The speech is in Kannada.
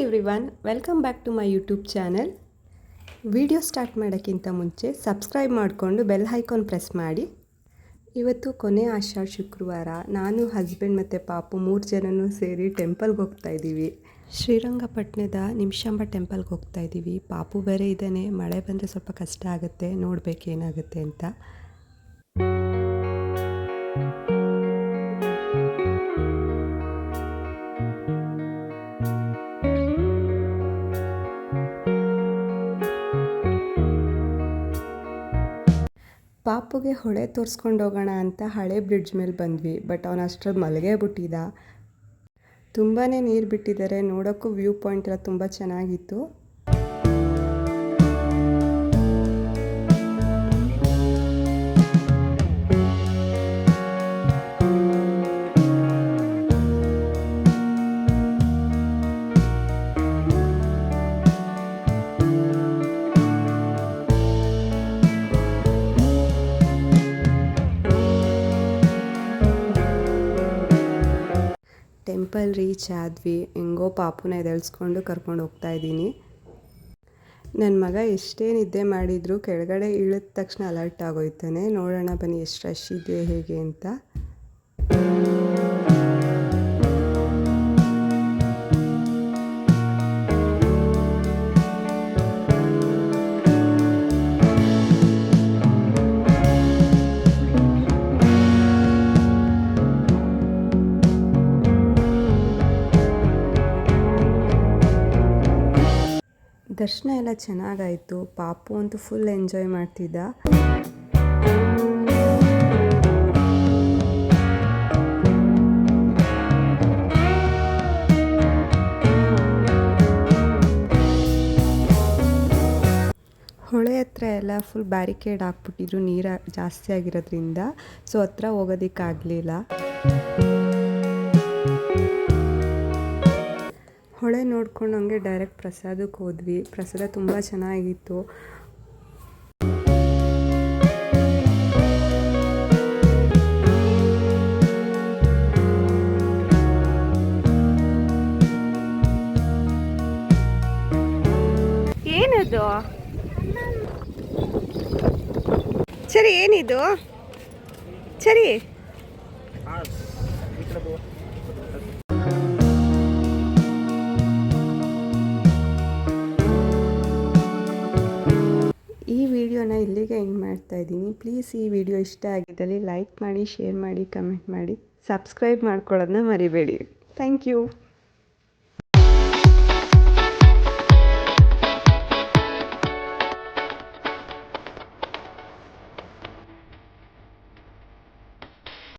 Everyone, welcome back to my YouTube channel. Video start ಮಾಡೋಕ್ಕಿಂತ ಮುಂಚೆ ಸಬ್ಸ್ಕ್ರೈಬ್ ಮಾಡಿಕೊಂಡು ಬೆಲ್ ಐಕಾನ್ ಪ್ರೆಸ್ ಮಾಡಿ. ಇವತ್ತು ಕೊನೆ ಆಷಾಢ ಶುಕ್ರವಾರ. ನಾನು ಹಸ್ಬೆಂಡ್ ಮತ್ತು ಪಾಪು 3 ಜನನೂ ಸೇರಿ ಟೆಂಪಲ್ಗೆ ಹೋಗ್ತಾ ಇದ್ದೀವಿ. ಶ್ರೀರಂಗಪಟ್ಟಣದ ನಿಮಿಷಾಂಬ ಟೆಂಪಲ್ಗೆ ಹೋಗ್ತಾ ಇದ್ದೀವಿ. ಪಾಪು ಬೇರೆ ಇದ್ದಾನೆ, ಮಳೆ ಬಂದರೆ ಸ್ವಲ್ಪ ಕಷ್ಟ ಆಗುತ್ತೆ, ನೋಡಬೇಕು ಏನಾಗುತ್ತೆ ಅಂತ. ಪಾಪುಗೆ ಹೊಳೆ ತೋರಿಸ್ಕೊಂಡು ಹೋಗೋಣ ಅಂತ ಹಳೆ ಬ್ರಿಡ್ಜ್ ಮೇಲೆ ಬಂದ್ವಿ. ಬಟ್ ಅವನು ಅಷ್ಟರಲ್ಲಿ ಮಲಗೇ ಬಿಟ್ಟಿದ್ದ. ತುಂಬಾ ನೀರು ಬಿಟ್ಟಿದ್ದಾರೆ, ನೋಡೋಕ್ಕೂ ವ್ಯೂ ಪಾಯಿಂಟ್ ಎಲ್ಲ ತುಂಬ ಚೆನ್ನಾಗಿತ್ತು. ಟೆಂಪಲ್ ರೀಚ್ ಆದ್ವಿ. ಹೆಂಗೋ ಪಾಪುನ ಎದ್ದೇಳಿಸ್ಕೊಂಡು ಕರ್ಕೊಂಡು ಹೋಗ್ತಾ ಇದ್ದೀನಿ. ನನ್ನ ಮಗ ಎಷ್ಟೇ ನಿದ್ದೆ ಮಾಡಿದರೂ ಕೆಳಗಡೆ ಇಳಿದ ತಕ್ಷಣ ಅಲರ್ಟ್ ಆಗೋಯ್ತಾನೆ. ನೋಡೋಣ ಬನ್ನಿ ಎಷ್ಟು ರಶ್ ಇದೆ ಹೇಗೆ ಅಂತ. ದರ್ಶನ ಎಲ್ಲ ಚೆನ್ನಾಗಾಯಿತು. ಪಾಪು ಅಂತೂ ಫುಲ್ ಎಂಜಾಯ್ ಮಾಡ್ತಿದ್ದ. ಹೊಳೆ ಹತ್ರ ಎಲ್ಲ ಫುಲ್ ಬ್ಯಾರಿಕೇಡ್ ಹಾಕ್ಬಿಟ್ಟಿದ್ರು, ನೀರು ಜಾಸ್ತಿ ಆಗಿರೋದ್ರಿಂದ. ಸೊ ಹತ್ರ ಹೋಗೋದಕ್ಕಾಗಲಿಲ್ಲ. ಹೊಳೆ ನೋಡ್ಕೊಂಡು ಹಂಗೆ ಡೈರೆಕ್ಟ್ ಪ್ರಸಾದಕ್ಕೆ ಹೋದ್ವಿ. ಪ್ರಸಾದ ತುಂಬ ಚೆನ್ನಾಗಿತ್ತು. ಏನದು? ಸರಿ, ಏನಿದು? ಸರಿ, ಈ ವಿಡಿಯೋನ ಇಲ್ಲಿಗೆ ಎಂಡ್ ಮಾಡ್ತಾ ಇದ್ದೀನಿ. ಪ್ಲೀಸ್ ಈ ವಿಡಿಯೋ ಇಷ್ಟ ಆಗಿದ್ದಲ್ಲಿ ಲೈಕ್ ಮಾಡಿ, ಶೇರ್ ಮಾಡಿ, ಕಮೆಂಟ್ ಮಾಡಿ, ಸಬ್ಸ್ಕ್ರೈಬ್ ಮಾಡ್ಕೊಳ್ಳೋದನ್ನ ಮರಿಬೇಡಿ. Thank you.